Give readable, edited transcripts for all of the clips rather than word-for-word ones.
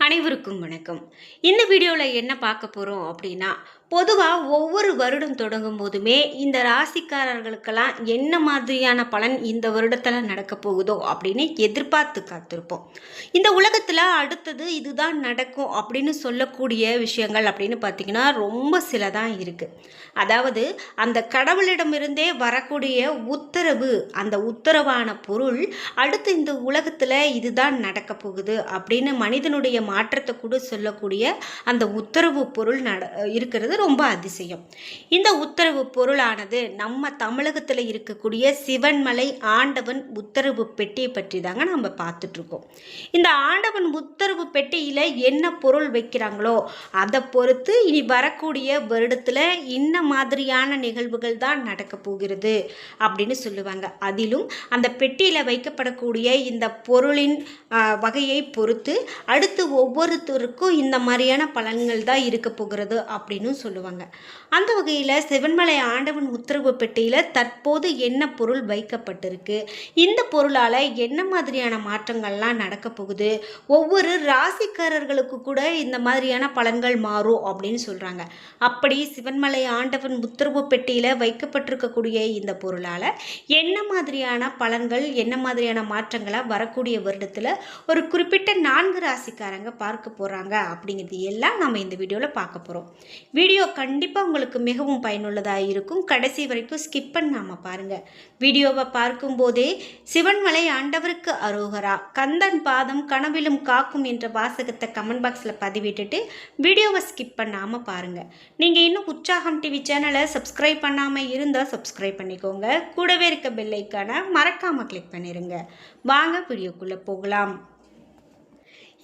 அனைவருக்கும் வணக்கம். இந்த வீடியோவில் என்ன பார்க்க போகிறோம் அப்படின்னா, பொதுவாக ஒவ்வொரு வருடம் தொடங்கும் போதுமே இந்த ராசிக்காரர்களுக்கெல்லாம் என்ன மாதிரியான பலன் இந்த வருடத்தில் நடக்க போகுதோ அப்படின்னு எதிர்பார்த்து காத்திருப்போம். இந்த உலகத்தில் அடுத்தது இதுதான் நடக்கும் அப்படின்னு சொல்லக்கூடிய விஷயங்கள் அப்படின்னு பார்த்தீங்கன்னா ரொம்ப சில தான் இருக்குது. அதாவது அந்த கடவுளிடமிருந்தே வரக்கூடிய உத்தரவு, அந்த உத்தரவான பொருள் அடுத்து இந்த உலகத்தில் இதுதான் நடக்க போகுது அப்படின்னு மனிதனுடைய மாற்றத்தை கூட சொல்லக்கூடிய அந்த உத்தரவு பொருள் இருக்கிறது ரொம்ப அதிசயம். இந்த உத்தரவு பொருளானது நம்ம தமிழகத்தில் இருக்கக்கூடிய சிவன்மலை ஆண்டவன் உத்தரவு பெட்டியை பற்றி தாங்க நம்ம பார்த்துட்டு இருக்கோம். இந்த ஆண்டவன் உத்தரவு பெட்டியில் என்ன பொருள் வைக்கிறாங்களோ அதை பொறுத்து இனி வரக்கூடிய வருடத்தில் இன்ன மாதிரியான நிகழ்வுகள் தான் நடக்க போகிறது அப்படின்னு சொல்லுவாங்க. அதிலும் அந்த பெட்டியில் வைக்கப்படக்கூடிய இந்த பொருளின் வகையை பொறுத்து அடுத்து ஒவ்வொருத்தருக்கும் இந்த மாதிரியான பலன்கள் தான் இருக்க போகிறது அப்படின்னு சொல்லுவாங்க. அந்த வகையில் சிவன்மலை ஆண்டவன் உத்தரவு பெட்டியில் தற்போது என்ன பொருள் வைக்கப்பட்டிருக்கு, இந்த பொருளால் என்ன மாதிரியான மாற்றங்கள்லாம் நடக்க போகுது, ஒவ்வொரு ராசிக்காரர்களுக்கு கூட இந்த மாதிரியான பலன்கள் மாறும் அப்படின்னு சொல்கிறாங்க. அப்படி சிவன்மலை ஆண்டவன் உத்தரவு பெட்டியில் வைக்கப்பட்டிருக்கக்கூடிய இந்த பொருளால் என்ன மாதிரியான பலன்கள், என்ன மாதிரியான மாற்றங்களை வரக்கூடிய வருடத்தில் ஒரு குறிப்பிட்ட 4 ராசிக்காரங்க பார்க்க போகிறாங்க அப்படிங்கிறது எல்லாம் நம்ம இந்த வீடியோவில் பார்க்க போகிறோம். வீடியோ கண்டிப்பாக உங்களுக்கு மிகவும் பயனுள்ளதாக இருக்கும். கடைசி வரைக்கும் ஸ்கிப் பண்ணாமல் பாருங்கள். வீடியோவை பார்க்கும்போதே சிவன்மலை ஆண்டவருக்கு அரோகரா, கந்தன் பாதம் கனவிலும் காக்கும் என்ற வாசகத்தை கமெண்ட் பாக்ஸில் பதிவிட்டுட்டு வீடியோவை ஸ்கிப் பண்ணாமல் பாருங்கள். நீங்கள் இன்னும் உற்சாகம் டிவி சேனலை சப்ஸ்கிரைப் பண்ணாமல் இருந்தால் சப்ஸ்கிரைப் பண்ணிக்கோங்க. கூடவே இருக்க பெல் ஐக்கானை மறக்காமல் கிளிக் பண்ணிடுங்க. வாங்க வீடியோக்குள்ளே போகலாம்.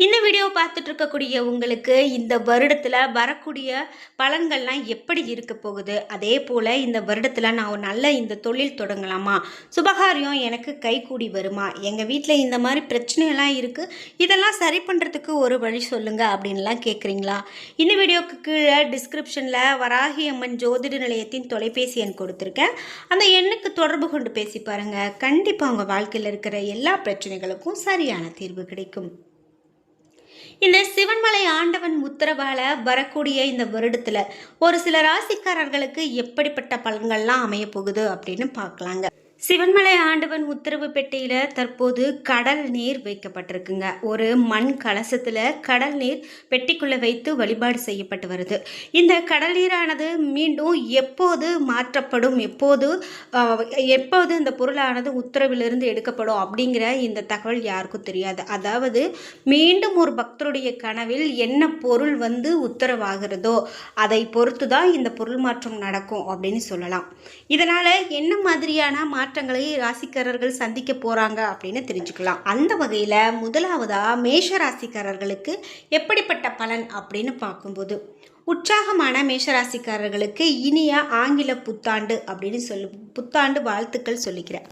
இந்த வீடியோ பார்த்துட்டு இருக்கக்கூடிய உங்களுக்கு இந்த வருடத்தில் வரக்கூடிய பலன்கள்லாம் எப்படி இருக்க போகுது, அதே போல் இந்த வருடத்தில் நான் நல்ல இந்த தொழில் தொடங்கலாமா, சுபகாரியம் எனக்கு கைகூடி வருமா, எங்கள் வீட்டில் இந்த மாதிரி பிரச்சனையெல்லாம் இருக்குது, இதெல்லாம் சரி பண்ணுறதுக்கு ஒரு வழி சொல்லுங்கள் அப்படின்லாம் கேட்குறீங்களா? இந்த வீடியோக்கு கீழே டிஸ்கிரிப்ஷனில் வராகி அம்மன் ஜோதிட நிலையத்தின் தொலைபேசி எண் கொடுத்துருக்கேன். அந்த எண்ணுக்கு தொடர்பு கொண்டு பேசி பாருங்கள். கண்டிப்பாக உங்கள் வாழ்க்கையில் இருக்கிற எல்லா பிரச்சனைகளுக்கும் சரியான தீர்வு கிடைக்கும். இந்த சிவன்மலை ஆண்டவன் உத்தரவால வரக்கூடிய இந்த வருடத்தில் ஒரு சில ராசிக்காரர்களுக்கு எப்படிப்பட்ட பலன்கள்லாம் அமைய போகுது அப்படின்னு பார்க்கலாங்க. சிவன்மலை ஆண்டவன் உத்தரவு பெட்டியில் தற்போது கடல் நீர் வைக்கப்பட்டிருக்குங்க. ஒரு மண் கலசத்தில் கடல் நீர் பெட்டிக்குள்ளே வைத்து வழிபாடு செய்யப்பட்டு வருது. இந்த கடல் நீரானது மீண்டும் எப்போது மாற்றப்படும், எப்போது இந்த பொருளானது உத்தரவிலிருந்து எடுக்கப்படும் அப்படிங்கிற இந்த தகவல் யாருக்கும் தெரியாது. அதாவது மீண்டும் ஒரு பக்தருடைய கனவில் என்ன பொருள் உத்தரவாகிறதோ அதை பொறுத்து தான் இந்த பொருள் மாற்றம் நடக்கும் அப்படின்னு சொல்லலாம். இதனால் என்ன மாதிரியான மாற்றங்களை ராசிக்காரர்கள் சந்திக்க போறாங்க அப்படின்னு தெரிஞ்சுக்கலாம். அந்த வகையில் முதலாவதா மேஷ ராசிக்காரர்களுக்கு எப்படிப்பட்ட பலன் அப்படின்னு பார்க்கும்போது, உற்சாகமான மேஷராசிக்காரர்களுக்கு இனிய ஆங்கில புத்தாண்டு அப்படின்னு புத்தாண்டு வாழ்த்துக்கள் சொல்லிக்கிறேன்.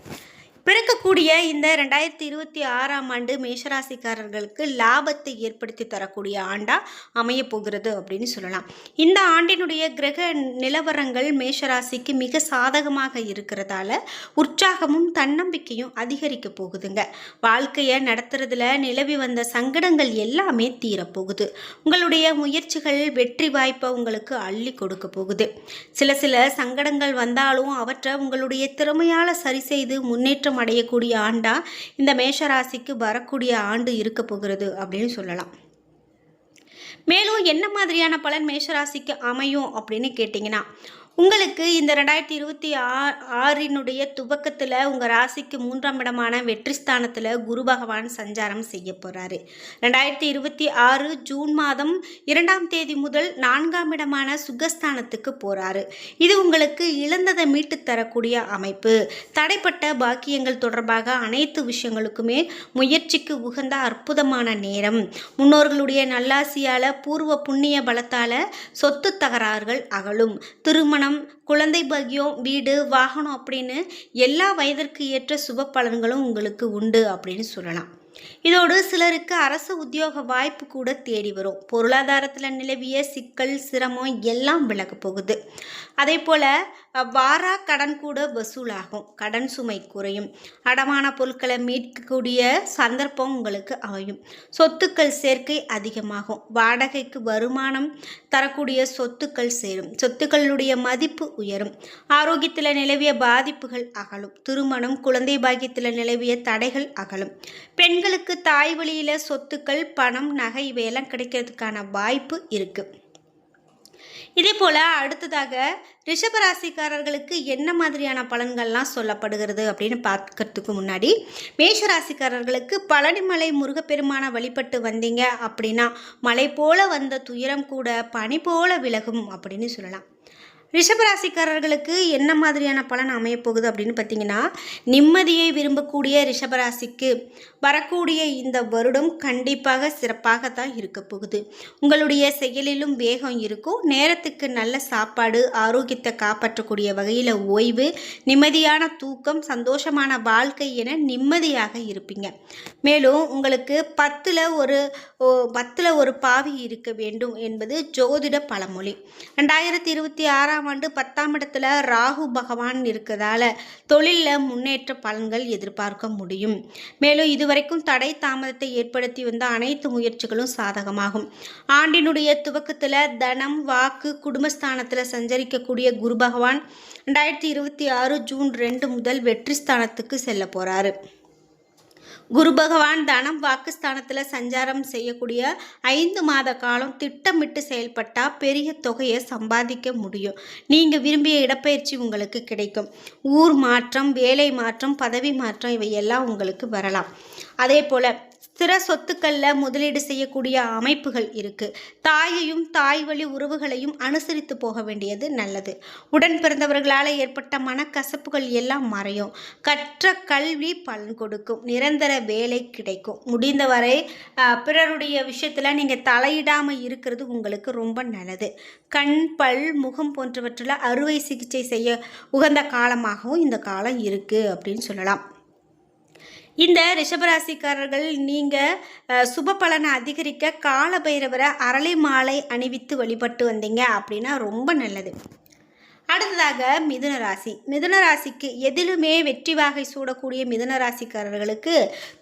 பிறக்கக்கூடிய இந்த 2026ஆம் ஆண்டு மேஷராசிக்காரர்களுக்கு லாபத்தை ஏற்படுத்தி தரக்கூடிய ஆண்டாக அமைய போகிறது அப்படின்னு சொல்லலாம். இந்த ஆண்டினுடைய கிரக நிலவரங்கள் மேஷராசிக்கு மிக சாதகமாக இருக்கிறதால உற்சாகமும் தன்னம்பிக்கையும் அதிகரிக்க போகுதுங்க. வாழ்க்கையை நடத்துறதுல நிலவி வந்த சங்கடங்கள் எல்லாமே தீரப்போகுது. உங்களுடைய முயற்சிகள் வெற்றி வாய்ப்பை உங்களுக்கு அள்ளி கொடுக்க போகுது. சில சங்கடங்கள் வந்தாலும் அவற்றை உங்களுடைய திறமையால் சரி செய்து முன்னேற்றம் அடையக்கூடிய ஆண்டா இந்த மேஷராசிக்கு வரக்கூடிய ஆண்டு இருக்க போகிறது அப்படின்னு சொல்லலாம். மேலும் என்ன மாதிரியான பலன் மேஷராசிக்கு அமையும் அப்படின்னு கேட்டிங்கன்னா, உங்களுக்கு இந்த 2026 துவக்கத்தில் உங்கள் ராசிக்கு 3ஆம் இடமான வெற்றி ஸ்தானத்தில் குரு பகவான் சஞ்சாரம் செய்ய போகிறாரு. 2026 ஜூன் மாதம் 2ஆம் தேதி முதல் 4ஆம் இடமான சுகஸ்தானத்துக்கு போகிறாரு. இது உங்களுக்கு இழந்ததை மீட்டு தரக்கூடிய அமைப்பு. தடைப்பட்ட பாக்கியங்கள் தொடர்பாக அனைத்து விஷயங்களுக்குமே முயற்சிக்கு உகந்த அற்புதமான நேரம். முன்னோர்களுடைய நல்லாசியால் பூர்வ புண்ணிய பலத்தால் சொத்து தகராறுகள் அகலும். திருமணம், குழந்தை பாக்கியம், வீடு, வாகனம் அப்படின்னு எல்லா வயதிற்கு ஏற்ற சுப பலன்களும் உங்களுக்கு உண்டு அப்படின்னு சொல்லலாம். இதோடு சிலருக்கு அரசு உத்தியோக வாய்ப்பு கூட தேடி வரும். பொருளாதாரத்தில் நிலவிய சிக்கல் சிரமம் எல்லாம் விலக போகுது. அதே போல் வாரா கடன் கூட வசூலாகும். கடன் சுமை குறையும். அடமான பொருட்களை மீட்கக்கூடிய சந்தர்ப்பம் உங்களுக்கு அமையும். சொத்துக்கள் சேர்க்கை அதிகமாகும். வாடகைக்கு வருமானம் தரக்கூடிய சொத்துக்கள் சேரும். சொத்துக்களுடைய மதிப்பு உயரும். ஆரோக்கியத்தில் நிலவிய பாதிப்புகள் அகலும். திருமணம் குழந்தை பாக்கியத்தில் நிலவிய தடைகள் அகலும். பெண்களுக்கு தாய் வழியில சொத்துக்கள் பணம் நகை இவையெல்லாம் கிடைக்கிறதுக்கான வாய்ப்பு இருக்கு. இதே போல அடுத்ததாக ரிஷபராசிக்காரர்களுக்கு என்ன மாதிரியான பலன்கள்லாம் சொல்லப்படுகிறது அப்படின்னு பார்க்கறதுக்கு முன்னாடி, மேஷராசிக்காரர்களுக்கு பழனிமலை முருகப்பெருமான வழிபட்டு வந்தீங்க அப்படின்னா மலை போல வந்த துயரம் கூட பனி போல விலகும் அப்படின்னு சொல்லலாம். ரிஷபராசிக்காரர்களுக்கு என்ன மாதிரியான பலன் அமையப்போகுது அப்படின்னு பார்த்தீங்கன்னா, நிம்மதியை விரும்பக்கூடிய ரிஷபராசிக்கு வரக்கூடிய இந்த வருடம் கண்டிப்பாக சிறப்பாகத்தான் இருக்க போகுது. உங்களுடைய செயலிலும் வேகம் இருக்கும். நேரத்துக்கு நல்ல சாப்பாடு, ஆரோக்கியத்தை காப்பாற்றக்கூடிய வகையில் ஓய்வு, நிம்மதியான தூக்கம், சந்தோஷமான வாழ்க்கை என நிம்மதியாக இருப்பீங்க. மேலும் உங்களுக்கு பத்தில் ஒரு பாவி இருக்க வேண்டும் என்பது ஜோதிட பழமொழி. 2026 ஆண்டு 10ஆம் இடத்துல ராகு பகவான் இருக்கிறதால தொழிலில் முன்னேற்ற பலன்கள் எதிர்பார்க்க முடியும். மேலும் இதுவரைக்கும் தடை தாமதத்தை ஏற்படுத்தி வந்த அனைத்து முயற்சிகளும் சாதகமாகும். ஆண்டினுடைய துவக்கத்தில் தனம் வாக்கு குடும்பஸ்தானத்தில் சஞ்சரிக்கக்கூடிய குரு பகவான் 2026 ஜூன் 2 முதல் வெற்றி ஸ்தானத்துக்கு செல்ல போகிறாரு. குரு பகவான் தனம் வாக்குஸ்தானத்தில் சஞ்சாரம் செய்யக்கூடிய 5 மாத காலம் திட்டமிட்டு செயல்பட்டால் பெரிய தொகையை சம்பாதிக்க முடியும். நீங்கள் விரும்பிய இடப்பெயர்ச்சி உங்களுக்கு கிடைக்கும். ஊர் மாற்றம், வேலை மாற்றம், பதவி மாற்றம் இவையெல்லாம் உங்களுக்கு வரலாம். அதே போல் ஸ்திர சொத்துக்களில் முதலீடு செய்யக்கூடிய அமைப்புகள் இருக்குது. தாயையும் தாய் வழி உறவுகளையும் அனுசரித்து போக வேண்டியது நல்லது. உடன் பிறந்தவர்களால் ஏற்பட்ட மனக்கசப்புகள் எல்லாம் மறையும். கற்ற கல்வி பலன் கொடுக்கும். நிரந்தர வேலை கிடைக்கும். முடிந்தவரை பிறருடைய விஷயத்தில் நீங்கள் தலையிடாமல் இருக்கிறது உங்களுக்கு ரொம்ப நல்லது. கண் பல் முகம் போன்றவற்றில் அறுவை சிகிச்சை செய்ய உகந்த காலமாகவும் இந்த காலம் இருக்குது அப்படின்னு சொல்லலாம். இந்த ரிஷபராசிக்காரர்கள் நீங்கள் சுப பலனை அதிகரிக்க கால பைரவரை அரளி மாலை அணிவித்து வழிபட்டு வந்தீங்க அப்படின்னா ரொம்ப நல்லது. அடுத்ததாக மிதுன ராசி. மிதுன ராசிக்கு எதிலுமே வெற்றி வாகை சூடக்கூடிய மிதுன ராசிக்காரர்களுக்கு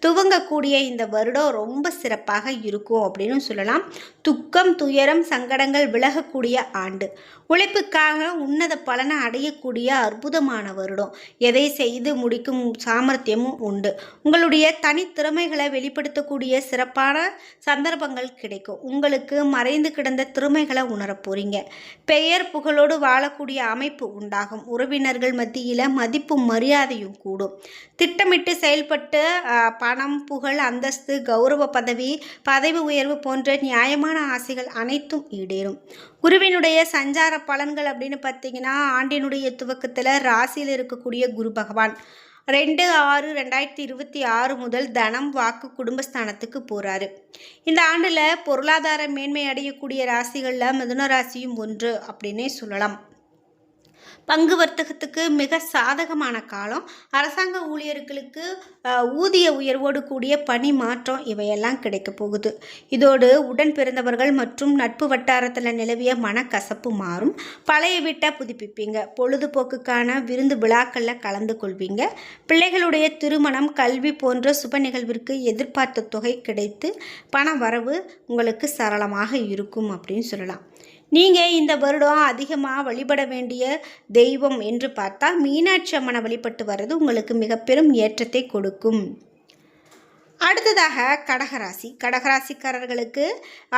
துவங்கக்கூடிய இந்த வருடம் ரொம்ப சிறப்பாக இருக்கும் அப்படின்னு சொல்லலாம். துக்கம் துயரம் சங்கடங்கள் விலகக்கூடிய ஆண்டு. உழைப்புக்காக உன்னத பலனை அடையக்கூடிய அற்புதமான வருடம். எதை செய்து முடிக்கும் சாமர்த்தியமும் உண்டு. உங்களுடைய தனித்திறமைகளை வெளிப்படுத்தக்கூடிய சிறப்பான சந்தர்ப்பங்கள் கிடைக்கும். உங்களுக்கு மறைந்து கிடந்த திறமைகளை உணரப் போறீங்க. பெயர் புகழோடு வாழக்கூடிய அமைப்பு உண்டாகும். உறவினர்கள் மத்தியில் மதிப்பும் மரியாதையும் கூடும். திட்டமிட்டு செயல்பட்டு பணம் புகழ் அந்தஸ்து கௌரவ பதவி உயர்வு போன்ற நியாயமான ஆசைகள் அனைத்தும் ஈடேறும். குருவினுடைய சஞ்சார பலன்கள் அப்படின்னு பார்த்தீங்கன்னா, ஆண்டினுடைய துவக்கத்தில் ராசியில் இருக்கக்கூடிய குரு பகவான் 2/6/2026 முதல் தனம் வாக்கு குடும்பஸ்தானத்துக்கு போகிறாரு. இந்த ஆண்டில் பொருளாதார மேன்மை அடையக்கூடிய ராசிகளில் மிதுன ராசியும் ஒன்று அப்படின்னே சொல்லலாம். பங்கு வர்த்தகத்துக்கு மிக சாதகமான காலம். அரசாங்க ஊழியர்களுக்கு ஊதிய உயர்வோடு கூடிய பணி மாற்றம் இவையெல்லாம் கிடைக்க போகுது. இதோடு உடன் பிறந்தவர்கள் மற்றும் நட்பு வட்டாரத்தில் நிலவிய மனக்கசப்பு மாறும். பழைய வீட்டை புதுப்பிப்பீங்க. பொழுதுபோக்குக்கான விருந்து விழாக்களில் கலந்து கொள்வீங்க. பிள்ளைகளுடைய திருமணம் கல்வி போன்ற சுப நிகழ்விற்கு எதிர்பார்த்த தொகை கிடைத்து பண வரவு உங்களுக்கு சரளமாக இருக்கும் அப்படின்னு சொல்லலாம். நீங்கள் இந்த வருடம் அதிகமாக வழிபட வேண்டிய தெய்வம் என்று பார்த்தா மீனாட்சி அம்மனை வழிபட்டு வர்றது உங்களுக்கு மிக பெரும் ஏற்றத்தை கொடுக்கும். அடுத்ததாக கடகராசி. கடகராசிக்காரர்களுக்கு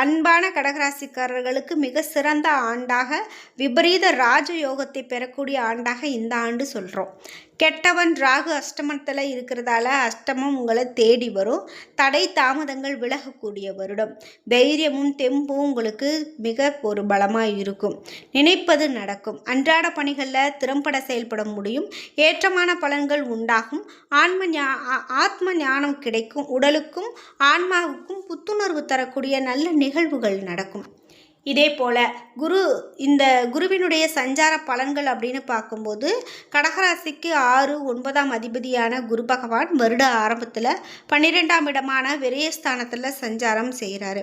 அன்பான கடகராசிக்காரர்களுக்கு மிக சிறந்த ஆண்டாக விபரீத ராஜயோகத்தை பெறக்கூடிய ஆண்டாக இந்த ஆண்டு சொல்கிறோம். கெட்டவன் ராகு அஷ்டமத்தில் இருக்கிறதால அஷ்டமம் உங்களை தேடி வரும். தடை தாமதங்கள் விலகக்கூடிய வருடம். தைரியமும் தெம்பும் உங்களுக்கு மிக ஒரு பலமாக இருக்கும். நினைப்பது நடக்கும். அன்றாட பணிகளில் திறம்பட செயல்பட முடியும். ஏற்றமான பலன்கள் உண்டாகும். ஆத்ம ஞானம் கிடைக்கும். உடலுக்கும் ஆன்மாவுக்கும் புத்துணர்வு தரக்கூடிய நல்ல நிகழ்வுகள் நடக்கும். இதே போல் இந்த குருவினுடைய சஞ்சார பலன்கள் அப்படின்னு பார்க்கும்போது கடகராசிக்கு 6, 9ஆம் அதிபதியான குரு பகவான் வருட ஆரம்பத்தில் 12ஆம் இடமான விரயஸ்தானத்தில் சஞ்சாரம் செய்கிறாரு.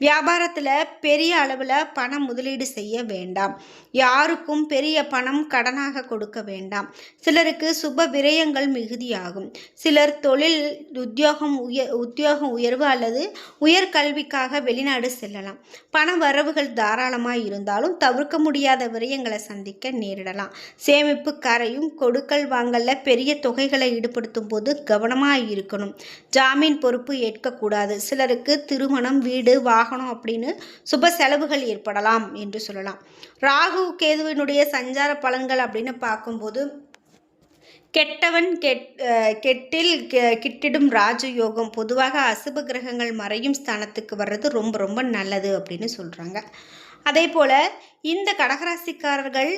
வியாபாரத்தில் பெரிய அளவில் பணம் முதலீடு செய்ய வேண்டாம். யாருக்கும் பெரிய பணம் கடனாக கொடுக்க வேண்டாம். சிலருக்கு சுப விரயங்கள் மிகுதியாகும். சிலர் தொழில் உத்தியோகம் உயர்வு அல்லது உயர்கல்விக்காக வெளிநாடு செல்லலாம். பண வரவுகள் தாராளமாக இருந்தாலும் தவிர்க்க முடியாத விரயங்களை சந்திக்க நேரிடலாம். சேமிப்பு கரையும். கொடுக்கல் வாங்கல பெரிய தொகைகளை ஈடுபடுத்தும் போது கவனமாக இருக்கணும். ஜாமீன் பொறுப்பு ஏற்கக்கூடாது. சிலருக்கு திருமணம், வீடு, வாகனம் அப்படின்னு சுப செலவுகள் ஏற்படலாம் என்று சொல்லலாம். ராகு கேதுவினுடைய சஞ்சார பலன்கள் அப்படின்னு பார்க்கும்போது கெட்டவன் கிட்டிடும் ராஜயோகம். பொதுவாக அசுப கிரகங்கள் மறையும் ஸ்தானத்துக்கு வர்றது ரொம்ப ரொம்ப நல்லது அப்படின்னு சொல்கிறாங்க. அதே போல் இந்த கடகராசிக்காரர்கள்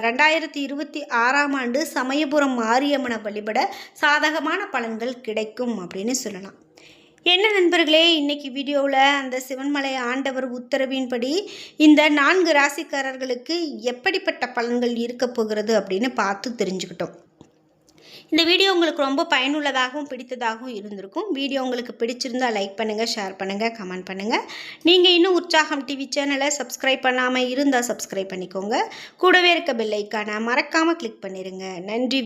2026ஆம் ஆண்டு சமயபுரம் மாரியம்மனை வழிபட சாதகமான பலன்கள் கிடைக்கும் அப்படின்னு சொல்லலாம். என்ன நண்பர்களே, இன்றைக்கி வீடியோவில் அந்த சிவன்மலை ஆண்டவர் உத்தரவின்படி இந்த 4 ராசிக்காரர்களுக்கு எப்படிப்பட்ட பலன்கள் இருக்க போகிறது அப்படின்னு பார்த்து தெரிஞ்சுக்கிட்டோம். இந்த வீடியோ உங்களுக்கு ரொம்ப பயனுள்ளதாகவும் பிடித்ததாகவும் இருந்திருக்கும். வீடியோ உங்களுக்கு பிடிச்சிருந்தால் லைக் பண்ணுங்கள், ஷேர் பண்ணுங்கள், கமெண்ட் பண்ணுங்கள். நீங்கள் இன்னும் உற்சாகம் டிவி சேனலை சப்ஸ்கிரைப் பண்ணாமல் இருந்தால் சப்ஸ்கிரைப் பண்ணிக்கோங்க. கூடவே இருக்க பெல் ஐக்கானை மறக்காமல் கிளிக் பண்ணிடுங்க. நன்றி.